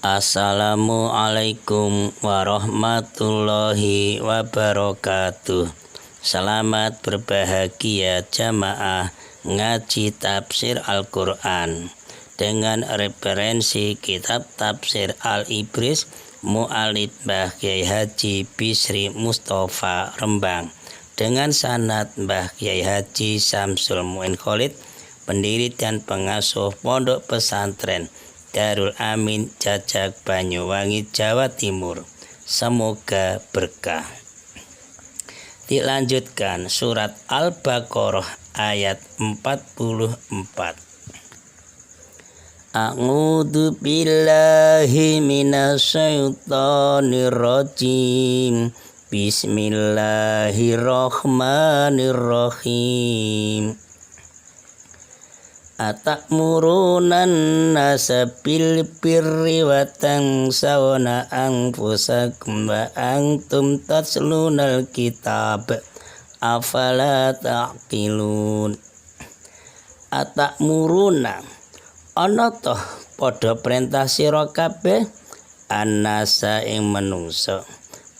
Assalamualaikum warahmatullahi wabarakatuh. Selamat berbahagia jamaah ngaji tafsir Al-Quran dengan referensi kitab tafsir Al-Ibris Mu'alid Mbah Kyai Haji Bisri Mustafa Rembang dengan sanad Mbah Kyai Haji Samsul Muin Khalid, pendiri dan pengasuh Pondok Pesantren Darul Amin Jajak Banyuwangi Jawa Timur. Semoga berkah. Dilanjutkan surat Al-Baqarah ayat 44. A'udzu billahi minasyaitonir rajim. Bismillahirrahmanirrahim. Atakmurunan nasa bil birri wa tansawna anfusakum wa antum tatlunal kitab afala ta'qilun. Atakmuruna ana toh padha perintah sira kabeh annasa ing manungsa,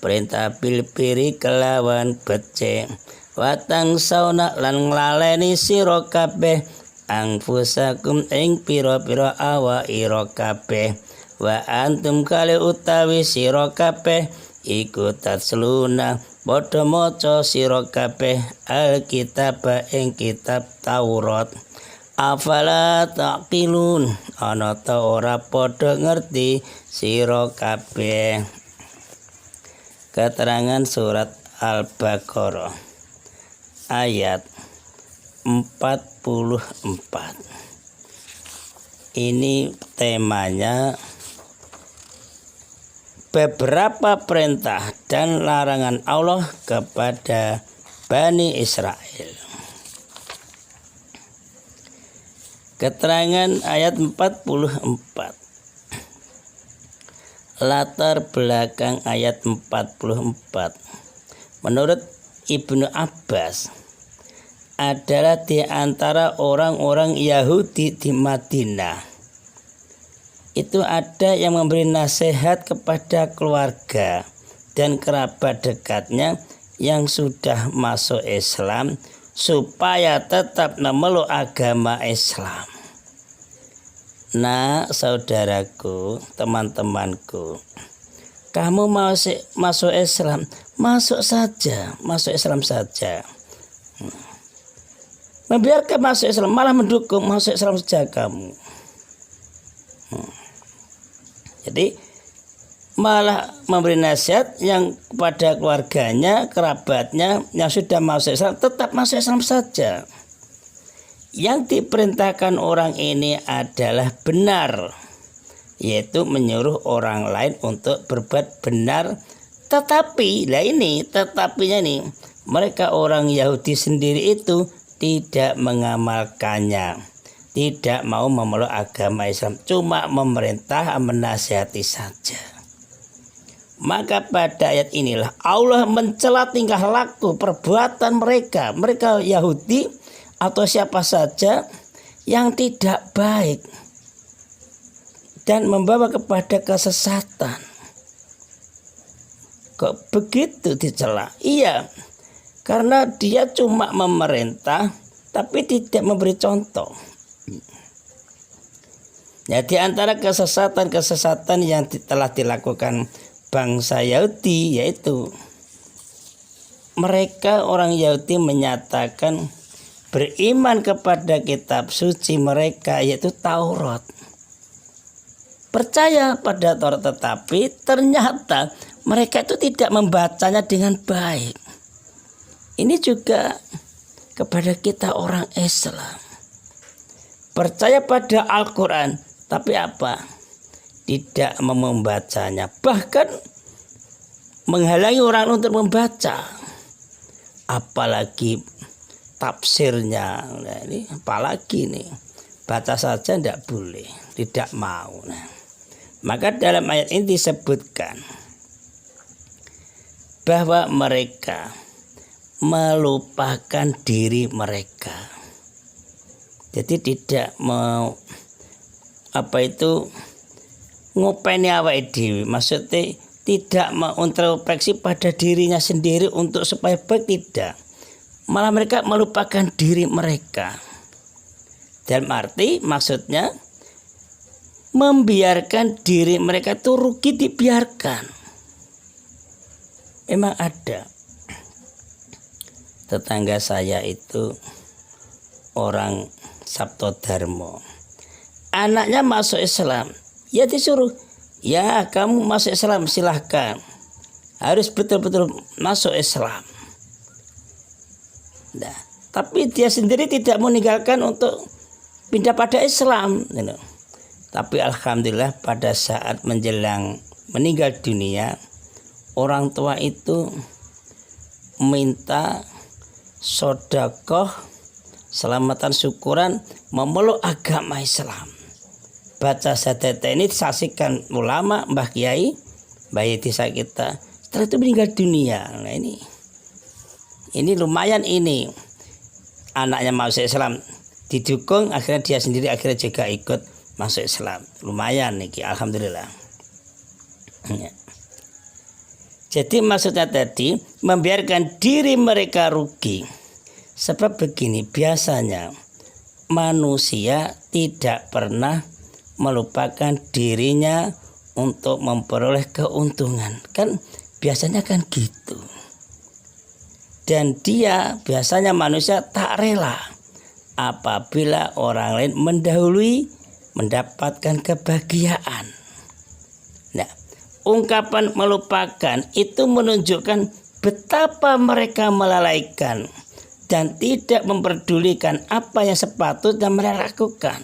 perintah bil birri kelawan becik, wa tansawna lan nglaleni sira kabeh anfusakum ing pira-pira awak-ira kabeh, wa antum kali utawi sira kabeh iku tatsluna padha maca sira kabeh alkitab ing kitab Taurat. Afala taqilun, ana ta ora padha ngerti sira kabeh. Keterangan surat Al-Baqarah ayat 44. Ini temanya beberapa perintah dan larangan Allah kepada Bani Israel. Keterangan ayat 44. Latar belakang ayat 44. Menurut Ibnu Abbas, adalah di antara orang-orang Yahudi di Madinah. Itu ada yang memberi nasihat kepada keluarga dan kerabat dekatnya yang sudah masuk Islam supaya tetap memeluk agama Islam. Nah, saudaraku, teman-temanku, kamu mau masuk Islam, masuk Islam saja. Membiarkan masuk Islam, malah mendukung masuk Islam saja kamu. Jadi malah memberi nasihat yang kepada keluarganya, kerabatnya yang sudah masuk Islam, tetap masuk Islam saja. Yang diperintahkan orang ini adalah benar, yaitu menyuruh orang lain untuk berbuat benar. Tetapi tetapinya nih, mereka orang Yahudi sendiri itu tidak mengamalkannya, tidak mau memeluk agama Islam, cuma memerintah, menasihati saja. Maka pada ayat inilah Allah mencela tingkah laku perbuatan mereka Yahudi atau siapa saja yang tidak baik dan membawa kepada kesesatan. Kok begitu dicela? Iya, karena dia cuma memerintah tapi tidak memberi contoh. Ya, di antara kesesatan-kesesatan yang telah dilakukan bangsa Yahudi, yaitu mereka orang Yahudi menyatakan beriman kepada kitab suci mereka, yaitu Taurat. Percaya pada Taurat, tetapi ternyata mereka itu tidak membacanya dengan baik. Ini juga kepada kita orang Islam. Percaya pada Al-Quran, tapi apa? Tidak membacanya. Bahkan menghalangi orang untuk membaca. Apalagi tafsirnya. Nah, ini apalagi nih. Baca saja tidak boleh. Tidak mau. Nah, maka dalam ayat ini disebutkan bahwa mereka melupakan diri mereka. Jadi tidak mau ngopeni awake dhewe, maksudnya tidak mengintrospeksi pada dirinya sendiri untuk supaya baik, tidak. Malah mereka melupakan diri mereka. Dalam arti maksudnya membiarkan diri mereka itu rugi, dibiarkan. Memang ada tetangga saya itu orang Sabto Dharma, anaknya masuk Islam, ya disuruh, ya kamu masuk Islam silahkan, harus betul-betul masuk Islam. Nah, tapi dia sendiri tidak meninggalkan untuk pindah pada Islam. Tapi alhamdulillah pada saat menjelang meninggal dunia, orang tua itu minta sedekah selamatan syukuran memeluk agama Islam. Baca syahadat ini disaksikan ulama, Mbah Kiai, Mbah desa kita. Setelah itu meninggal dunia. Nah ini lumayan ini. Anaknya masuk Islam didukung, akhirnya dia sendiri akhirnya juga ikut masuk Islam. Lumayan nih, alhamdulillah. Jadi maksudnya tadi membiarkan diri mereka rugi. Sebab begini, biasanya manusia tidak pernah melupakan dirinya untuk memperoleh keuntungan. Kan biasanya kan gitu. Dan dia biasanya manusia tak rela apabila orang lain mendahului mendapatkan kebahagiaan. Nah, ungkapan melupakan itu menunjukkan betapa mereka melalaikan dan tidak memperdulikan apa yang sepatutnya mereka lakukan.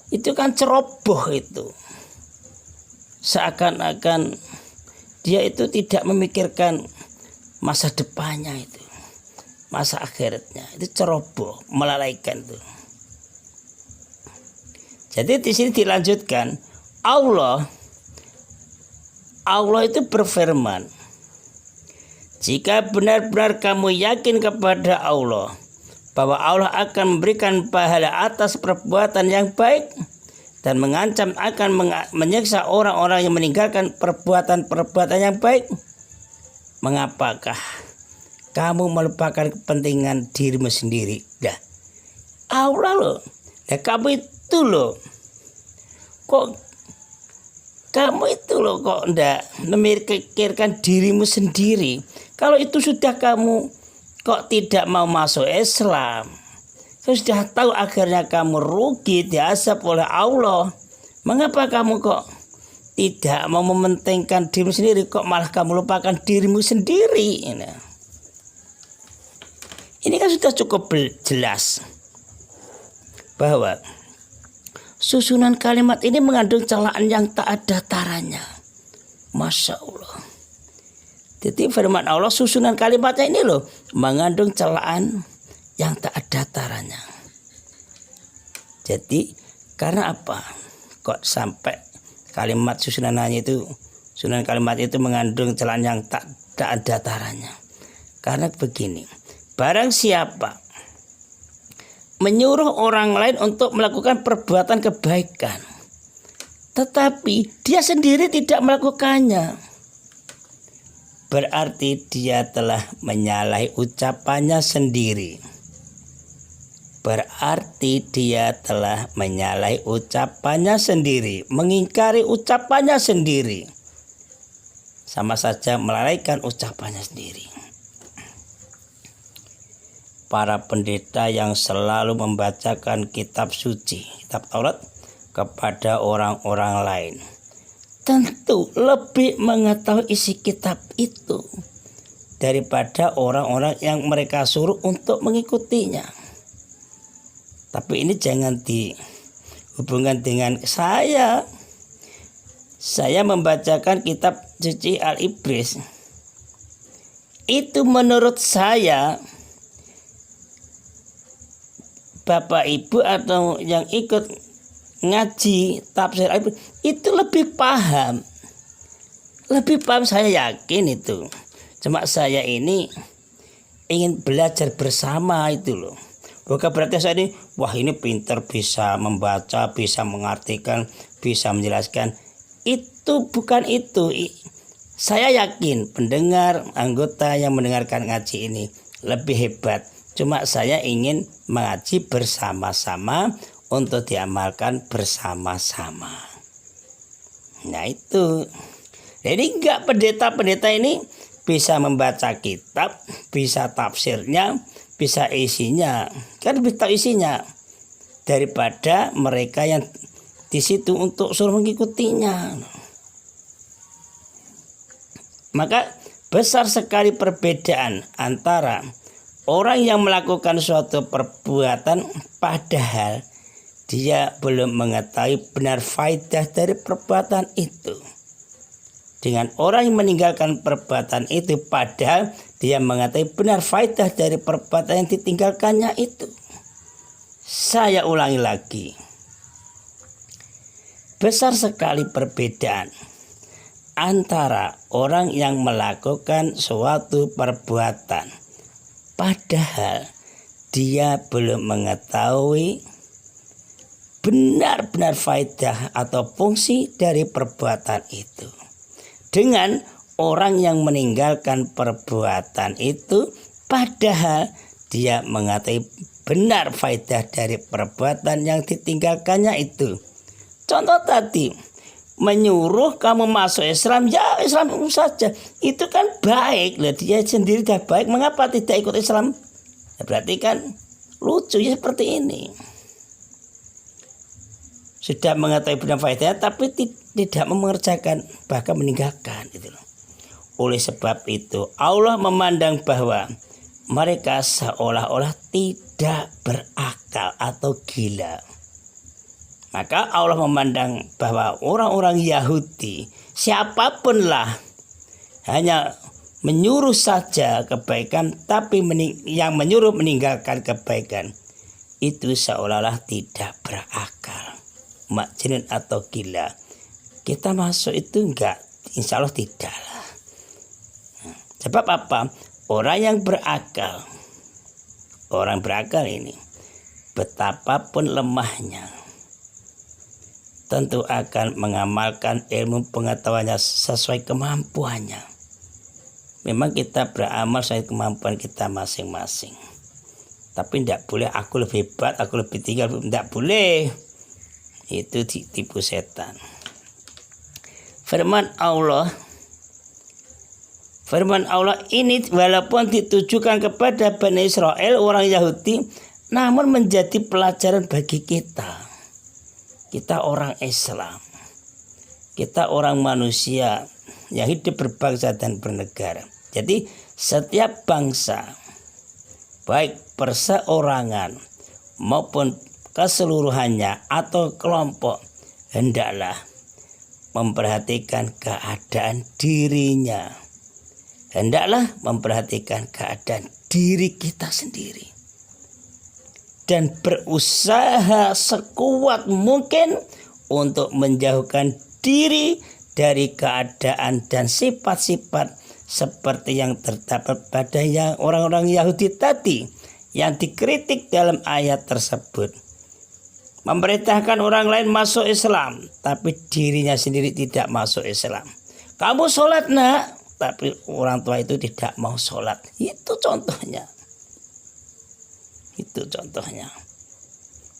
Itu kan ceroboh itu. Seakan-akan dia itu tidak memikirkan masa depannya itu, masa akhiratnya. Itu ceroboh, melalaikan itu. Jadi di sini dilanjutkan, Allah itu berfirman, jika benar-benar kamu yakin kepada Allah bahwa Allah akan memberikan pahala atas perbuatan yang baik dan mengancam akan menyiksa orang-orang yang meninggalkan perbuatan-perbuatan yang baik, mengapakah kamu melupakan kepentingan dirimu sendiri? Dah, Allah loh, ya kamu itu loh, kok kamu itu loh kok ndak memikirkan dirimu sendiri? Kalau itu sudah kamu kok tidak mau masuk Islam, sudah tahu akhirnya kamu rugi diazab oleh Allah, mengapa kamu kok tidak mau mementingkan dirimu sendiri, kok malah kamu lupakan dirimu sendiri? Ini kan sudah cukup jelas bahwa susunan kalimat ini mengandung celaan yang tak ada taranya. Masya Allah. Jadi firman Allah, susunan kalimatnya ini loh mengandung celaan yang tak ada taranya. Jadi karena apa? Kok sampai kalimat susunan kalimat itu mengandung celaan yang tak ada taranya? Karena begini, barang siapa menyuruh orang lain untuk melakukan perbuatan kebaikan, tetapi dia sendiri tidak melakukannya, berarti dia telah menyalahi ucapannya sendiri. Mengingkari ucapannya sendiri. Sama saja melalaikan ucapannya sendiri. Para pendeta yang selalu membacakan kitab suci, kitab Taurat, kepada orang-orang lain, tentu lebih mengetahui isi kitab itu daripada orang-orang yang mereka suruh untuk mengikutinya. Tapi ini jangan dihubungkan dengan saya. Saya membacakan kitab suci Al-Ibris. Itu menurut saya, Bapak Ibu atau yang ikut ngaji tafsir Al-Ibris itu lebih paham. Saya yakin itu. Cuma saya ini ingin belajar bersama itu loh. Bukan berarti saya ini, wah ini pintar bisa membaca, bisa mengartikan, bisa menjelaskan itu bukan itu. Saya yakin pendengar anggota yang mendengarkan ngaji ini lebih hebat. Cuma saya ingin mengaji bersama-sama untuk diamalkan bersama-sama. Nah itu. Jadi enggak pendeta-pendeta ini bisa membaca kitab, bisa tafsirnya, bisa isinya. Kan lebih tahu isinya daripada mereka yang di situ untuk suruh mengikutinya. Maka besar sekali perbedaan antara orang yang melakukan suatu perbuatan padahal dia belum mengetahui benar faedah dari perbuatan itu, dengan orang yang meninggalkan perbuatan itu padahal dia mengetahui benar faedah dari perbuatan yang ditinggalkannya itu. Saya ulangi lagi, besar sekali perbedaan antara orang yang melakukan suatu perbuatan padahal dia belum mengetahui benar-benar faedah atau fungsi dari perbuatan itu, dengan orang yang meninggalkan perbuatan itu padahal dia mengetahui benar faedah dari perbuatan yang ditinggalkannya itu. Contoh tadi, menyuruh kamu masuk Islam, ya Islam saja, itu kan baik. Dia sendiri dah baik, mengapa tidak ikut Islam? Ya, berarti kan lucu ya seperti ini. Sudah mengetahui benar faedahnya tapi tidak mengerjakan, bahkan meninggalkan itu. Oleh sebab itu Allah memandang bahwa mereka seolah-olah tidak berakal atau gila. Maka Allah memandang bahwa orang-orang Yahudi siapapun lah hanya menyuruh saja kebaikan, tapi yang menyuruh meninggalkan kebaikan itu seolah-olah tidak berakal, majnun atau gila. Kita masuk itu enggak, insya Allah tidak lah. Sebab apa? Orang yang berakal, orang berakal ini betapapun lemahnya tentu akan mengamalkan ilmu pengetahuannya sesuai kemampuannya. Memang kita beramal sesuai kemampuan kita masing-masing. Tapi tidak boleh aku lebih hebat, aku lebih tinggi, tidak boleh. Itu tipu setan. Firman Allah ini walaupun ditujukan kepada Bani Israel, orang Yahudi, namun menjadi pelajaran bagi kita. Kita orang Islam, kita orang manusia yang hidup berbangsa dan bernegara. Jadi setiap bangsa, baik perseorangan maupun keseluruhannya atau kelompok, hendaklah memperhatikan keadaan dirinya. Hendaklah memperhatikan keadaan diri kita sendiri dan berusaha sekuat mungkin untuk menjauhkan diri dari keadaan dan sifat-sifat seperti yang terdapat pada orang-orang Yahudi tadi yang dikritik dalam ayat tersebut. Memerintahkan orang lain masuk Islam, tapi dirinya sendiri tidak masuk Islam. Kamu sholat nak, tapi orang tua itu tidak mau sholat. Itu contohnya. Itu contohnya.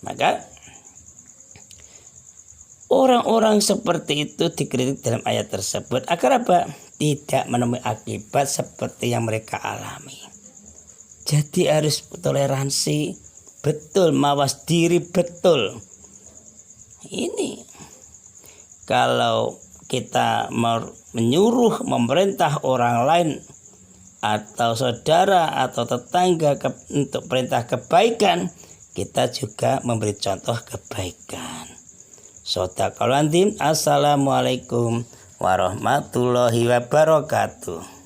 Maka orang-orang seperti itu dikritik dalam ayat tersebut agar apa? Tidak menemui akibat seperti yang mereka alami. Jadi harus toleransi betul, mawas diri betul. Ini kalau kita menyuruh, memerintah orang lain atau saudara atau tetangga untuk perintah kebaikan, kita juga memberi contoh kebaikan. Shadaqallahul Azim. Assalamualaikum warahmatullahi wabarakatuh.